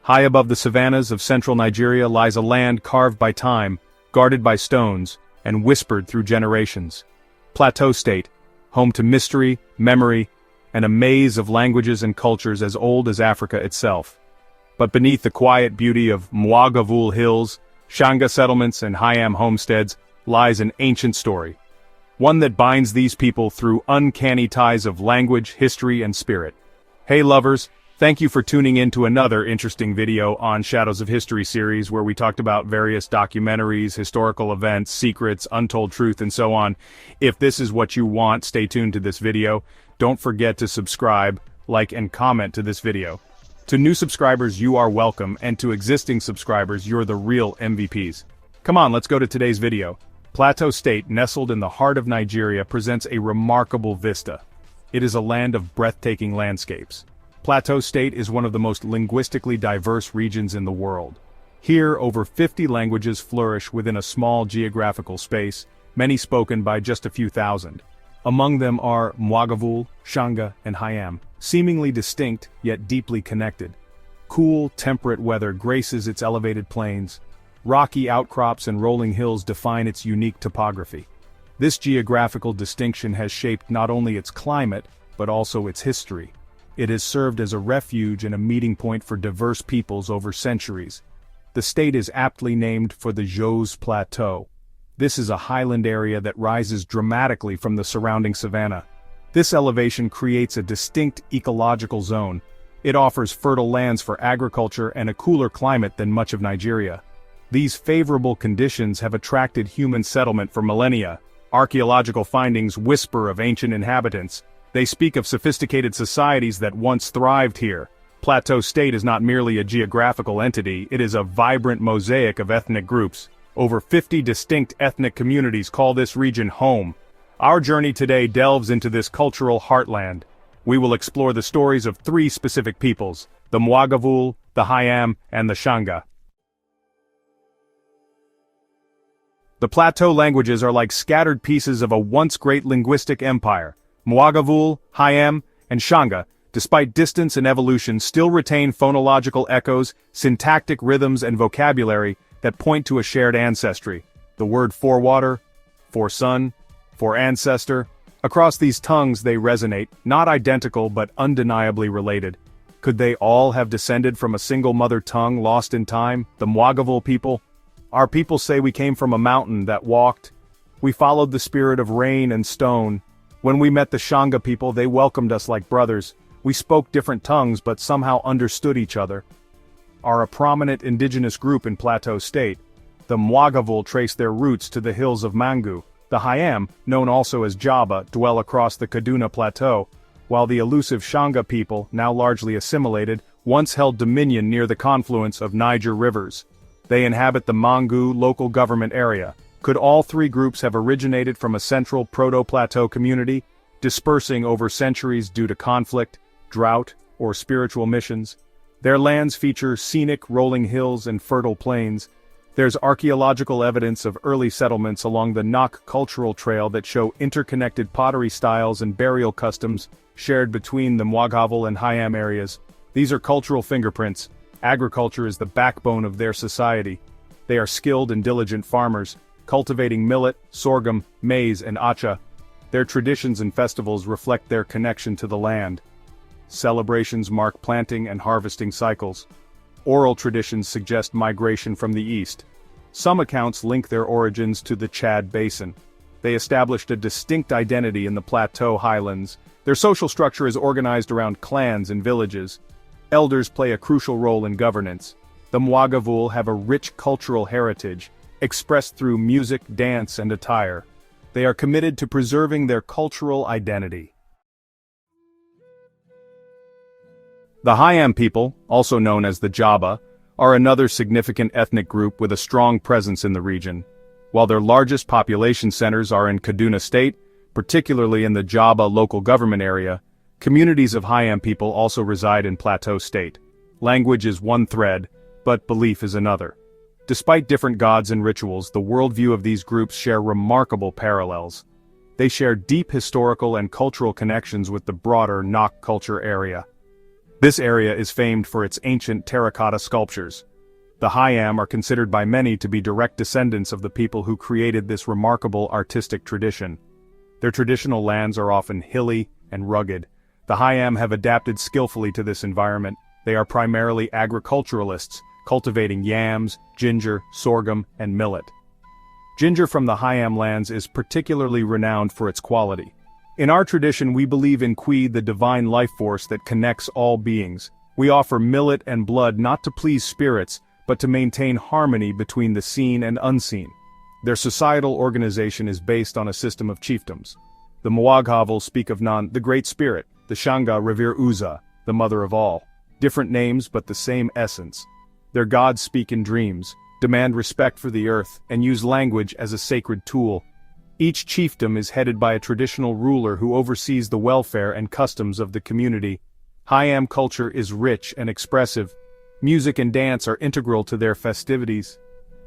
High above the savannas of central Nigeria lies a land carved by time, guarded by stones, and whispered through generations. Plateau State, home to mystery, memory, and a maze of languages and cultures as old as Africa itself. But beneath the quiet beauty of Mwaghavul hills, Shanga settlements and Hyam homesteads lies an ancient story. One that binds these people through uncanny ties of language, history, and spirit. Hey lovers, thank you for tuning in to another interesting video on Shadows of History series where we talked about various documentaries, historical events, secrets, untold truth, and so on. If this is what you want, stay tuned to this video. Don't forget to subscribe, like, and comment to this video. To new subscribers, you are welcome, and to existing subscribers, you're the real MVPs. Come on, let's go to today's video. Plateau State, nestled in the heart of Nigeria, presents a remarkable vista. It is a land of breathtaking landscapes. Plateau State is one of the most linguistically diverse regions in the world. Here, over 50 languages flourish within a small geographical space, many spoken by just a few thousand. Among them are Mwaghavul, Shanga, and Hyam, seemingly distinct yet deeply connected. Cool, temperate weather graces its elevated plains. Rocky outcrops and rolling hills define its unique topography. This geographical distinction has shaped not only its climate, but also its history. It has served as a refuge and a meeting point for diverse peoples over centuries. The state is aptly named for the Jos Plateau. This is a highland area that rises dramatically from the surrounding savanna. This elevation creates a distinct ecological zone. It offers fertile lands for agriculture and a cooler climate than much of Nigeria. These favorable conditions have attracted human settlement for millennia. Archaeological findings whisper of ancient inhabitants. They speak of sophisticated societies that once thrived here. Plateau State is not merely a geographical entity, it is a vibrant mosaic of ethnic groups. Over 50 distinct ethnic communities call this region home. Our journey today delves into this cultural heartland. We will explore the stories of three specific peoples, the Mwaghavul, the Hyam, and the Shanga. The Plateau languages are like scattered pieces of a once great linguistic empire. Mwaghavul, Hyam, and Shanga, despite distance and evolution, still retain phonological echoes, syntactic rhythms, and vocabulary that point to a shared ancestry. The word for water, for sun, for ancestor. Across these tongues they resonate, not identical but undeniably related. Could they all have descended from a single mother tongue lost in time, the Mwaghavul people? Our people say we came from a mountain that walked. We followed the spirit of rain and stone. When we met the Shanga people, they welcomed us like brothers. We spoke different tongues but somehow understood each other. Are a prominent indigenous group in Plateau State. The Mwaghavul trace their roots to the hills of Mangu. The Hyam, known also as Jaba, dwell across the Kaduna Plateau, while the elusive Shanga people, now largely assimilated, once held dominion near the confluence of Niger rivers. They inhabit the Mangu local government area. Could all three groups have originated from a central proto-plateau community, dispersing over centuries due to conflict, drought, or spiritual missions? Their lands feature scenic rolling hills and fertile plains. There's archaeological evidence of early settlements along the Nok cultural trail that show interconnected pottery styles and burial customs shared between the Mwaghavul and Hyam areas. These are cultural fingerprints. Agriculture is the backbone of their society. They are skilled and diligent farmers, cultivating millet, sorghum, maize, and acha. Their traditions and festivals reflect their connection to the land. Celebrations mark planting and harvesting cycles. Oral traditions suggest migration from the east. Some accounts link their origins to the Chad Basin. They established a distinct identity in the Plateau highlands. Their social structure is organized around clans and villages. Elders play a crucial role in governance. The Mwaghavul have a rich cultural heritage, expressed through music, dance, and attire. They are committed to preserving their cultural identity. The Hyam people, also known as the Jaba, are another significant ethnic group with a strong presence in the region. While their largest population centers are in Kaduna State, particularly in the Jaba local government area, communities of Hyam people also reside in Plateau State. Language is one thread, but belief is another. Despite different gods and rituals, the worldview of these groups share remarkable parallels. They share deep historical and cultural connections with the broader Nok culture area. This area is famed for its ancient terracotta sculptures. The Hyam are considered by many to be direct descendants of the people who created this remarkable artistic tradition. Their traditional lands are often hilly and rugged. The Hyam have adapted skillfully to this environment. They are primarily agriculturalists, cultivating yams, ginger, sorghum, and millet. Ginger from the Hyam lands is particularly renowned for its quality. In our tradition, we believe in Qi, the divine life force that connects all beings. We offer millet and blood not to please spirits, but to maintain harmony between the seen and unseen. Their societal organization is based on a system of chiefdoms. The Mwaghavul speak of Nan, the Great Spirit. The Shanga revere Uza, the mother of all. Different names but the same essence. Their gods speak in dreams, demand respect for the earth, and use language as a sacred tool. Each chiefdom is headed by a traditional ruler who oversees the welfare and customs of the community. Hyam culture is rich and expressive. Music and dance are integral to their festivities.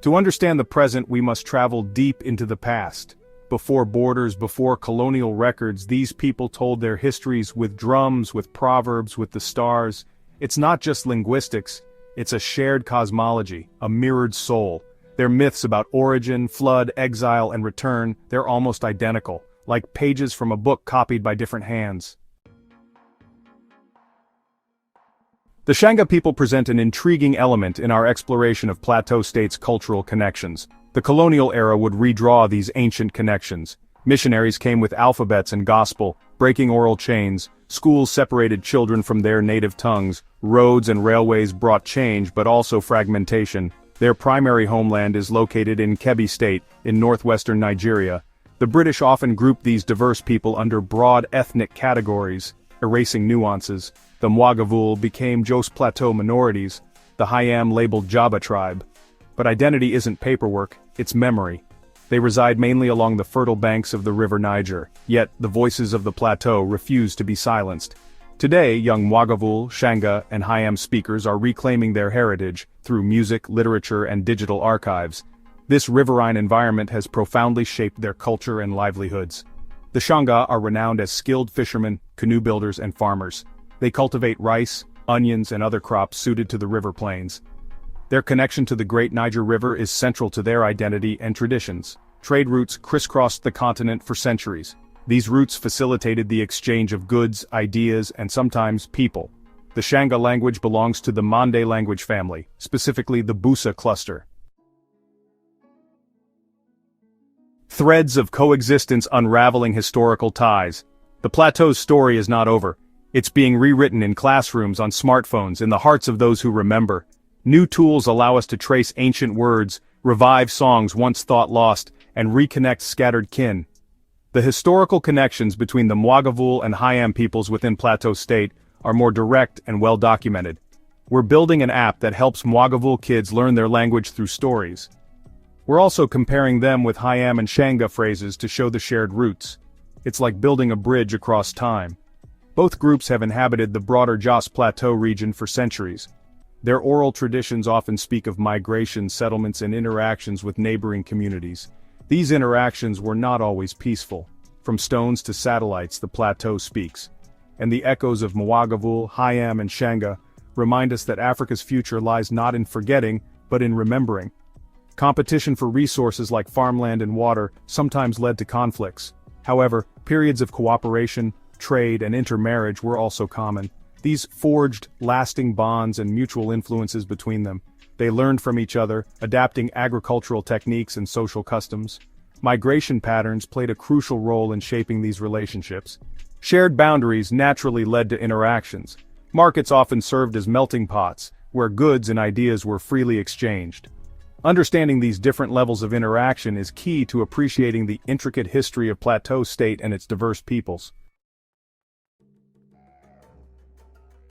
To understand the present, we must travel deep into the past. Before borders, before colonial records, these people told their histories with drums, with proverbs, with the stars. It's not just linguistics, it's a shared cosmology, a mirrored soul. Their myths about origin, flood, exile, and return, they're almost identical, like pages from a book copied by different hands. The Shanga people present an intriguing element in our exploration of Plateau State's cultural connections. The colonial era would redraw these ancient connections. Missionaries came with alphabets and gospel, breaking oral chains. Schools separated children from their native tongues. Roads and railways brought change but also fragmentation. Their primary homeland is located in Kebbi State, in northwestern Nigeria. The British often grouped these diverse people under broad ethnic categories, erasing nuances. The Mwaghavul became Jos Plateau minorities, the Hyam labeled Jaba tribe. But identity isn't paperwork, it's memory. They reside mainly along the fertile banks of the river Niger, yet the voices of the plateau refuse to be silenced. Today, young Mwaghavul, Shanga, and Hyam speakers are reclaiming their heritage through music, literature, and digital archives. This riverine environment has profoundly shaped their culture and livelihoods. The Shanga are renowned as skilled fishermen, canoe builders, and farmers. They cultivate rice, onions, and other crops suited to the river plains. Their connection to the Great Niger River is central to their identity and traditions. Trade routes crisscrossed the continent for centuries. These routes facilitated the exchange of goods, ideas, and sometimes people. The Shanga language belongs to the Mande language family, specifically the Busa cluster. Threads of coexistence unraveling historical ties. The plateau's story is not over. It's being rewritten in classrooms, on smartphones, in the hearts of those who remember. New tools allow us to trace ancient words, revive songs once thought lost, and reconnect scattered kin. The historical connections between the Mwaghavul and Hyam peoples within Plateau State are more direct and well documented. We're building an app that helps Mwaghavul kids learn their language through stories. We're also comparing them with Hyam and Shanga phrases to show the shared roots. It's like building a bridge across time. Both groups have inhabited the broader Jos Plateau region for centuries. Their oral traditions often speak of migration, settlements, and interactions with neighboring communities. These interactions were not always peaceful. From stones to satellites, the plateau speaks. And the echoes of Mwaghavul, Hyam, and Shanga remind us that Africa's future lies not in forgetting, but in remembering. Competition for resources like farmland and water sometimes led to conflicts. However, periods of cooperation, trade, and intermarriage were also common. These forged lasting bonds and mutual influences between them. They learned from each other, adapting agricultural techniques and social customs. Migration patterns played a crucial role in shaping these relationships. Shared boundaries naturally led to interactions. Markets often served as melting pots, where goods and ideas were freely exchanged. Understanding these different levels of interaction is key to appreciating the intricate history of Plateau State and its diverse peoples.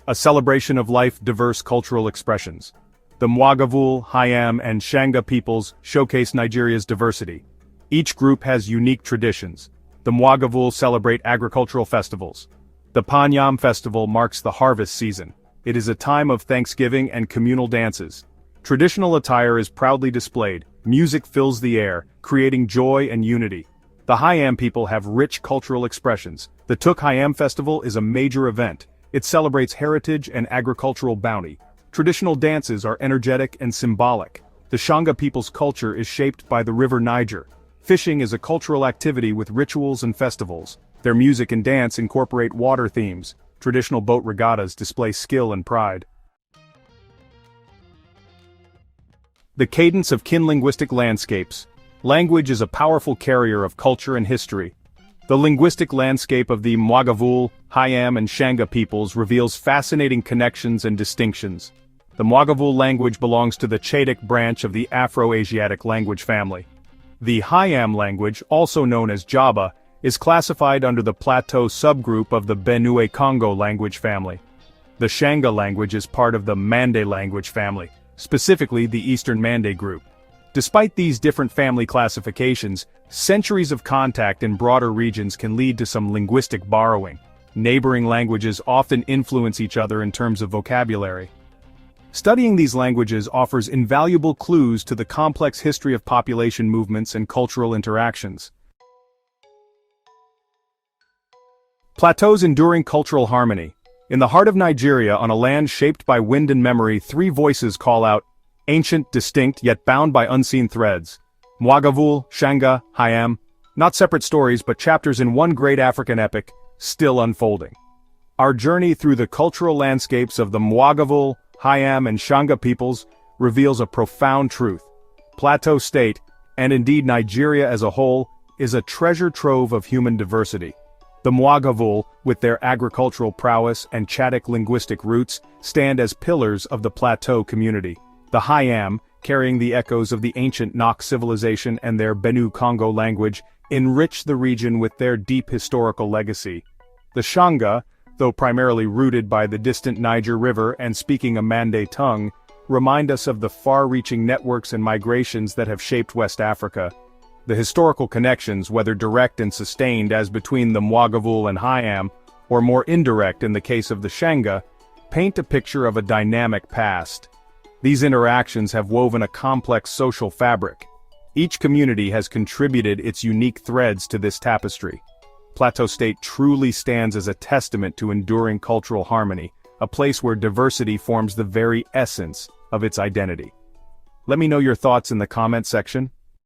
A celebration of life's diverse cultural expressions. The Mwaghavul, Hyam, and Shanga peoples showcase Nigeria's diversity. Each group has unique traditions. The Mwaghavul celebrate agricultural festivals. The Panyam festival marks the harvest season. It is a time of thanksgiving and communal dances. Traditional attire is proudly displayed. Music fills the air, creating joy and unity. The Hyam people have rich cultural expressions. The Tuk Hyam festival is a major event. It celebrates heritage and agricultural bounty. Traditional dances are energetic and symbolic. The Shanga people's culture is shaped by the river Niger. Fishing is a cultural activity with rituals and festivals. Their music and dance incorporate water themes. Traditional boat regattas display skill and pride. The cadence of kin-linguistic landscapes. Language is a powerful carrier of culture and history. The linguistic landscape of the Mwaghavul, Hyam and Shanga peoples reveals fascinating connections and distinctions. The Mwaghavul language belongs to the Chadic branch of the Afro-Asiatic language family. The Hyam language, also known as Jaba, is classified under the Plateau subgroup of the Benue-Congo language family. The Shanga language is part of the Mande language family, specifically the Eastern Mande group. Despite these different family classifications, centuries of contact in broader regions can lead to some linguistic borrowing. Neighboring languages often influence each other in terms of vocabulary. Studying these languages offers invaluable clues to the complex history of population movements and cultural interactions. Plateau's enduring cultural harmony. In the heart of Nigeria, on a land shaped by wind and memory, three voices call out, ancient, distinct, yet bound by unseen threads. Mwaghavul, Shanga, Hyam, not separate stories but chapters in one great African epic, still unfolding. Our journey through the cultural landscapes of the Mwaghavul, Hyam and Shanga peoples reveals a profound truth. Plateau State, and indeed Nigeria as a whole, is a treasure trove of human diversity. The Mwaghavul, with their agricultural prowess and Chadic linguistic roots, stand as pillars of the Plateau community. The Hyam, carrying the echoes of the ancient Nok civilization and their Benue-Congo language, enrich the region with their deep historical legacy. The Shanga, though primarily rooted by the distant Niger River and speaking a Mande tongue, remind us of the far-reaching networks and migrations that have shaped West Africa. The historical connections, whether direct and sustained as between the Mwaghavul and Hyam, or more indirect in the case of the Shanga, paint a picture of a dynamic past. These interactions have woven a complex social fabric. Each community has contributed its unique threads to this tapestry. Plateau State truly stands as a testament to enduring cultural harmony, a place where diversity forms the very essence of its identity. Let me know your thoughts in the comment section.